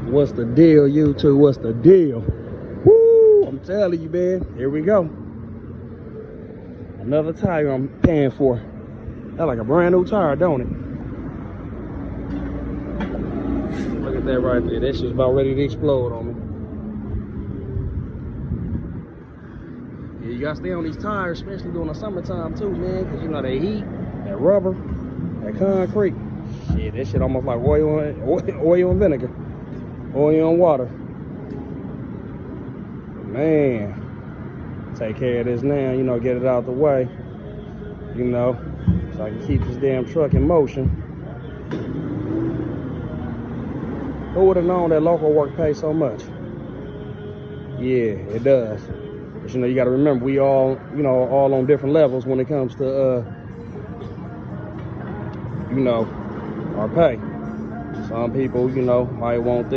What's the deal, YouTube? What's the deal? Woo! I'm telling you, man. Here we go. Another tire I'm paying for. That's like a brand new tire, don't it? Look at that right there. That shit's about ready to explode on me. Yeah, you gotta stay on these tires, especially during the summertime too, man. Cause you know they heat, that rubber, that concrete. Shit, that shit almost like oil and vinegar. Oil and water. Man, take care of this now, you know, get it out the way, you know, so I can keep this damn truck in motion. Who would have known that local work pays so much? Yeah, it does. But you know, you got to remember, we all, you know, all on different levels when it comes to, you know, our pay. Some people, you know, might want this.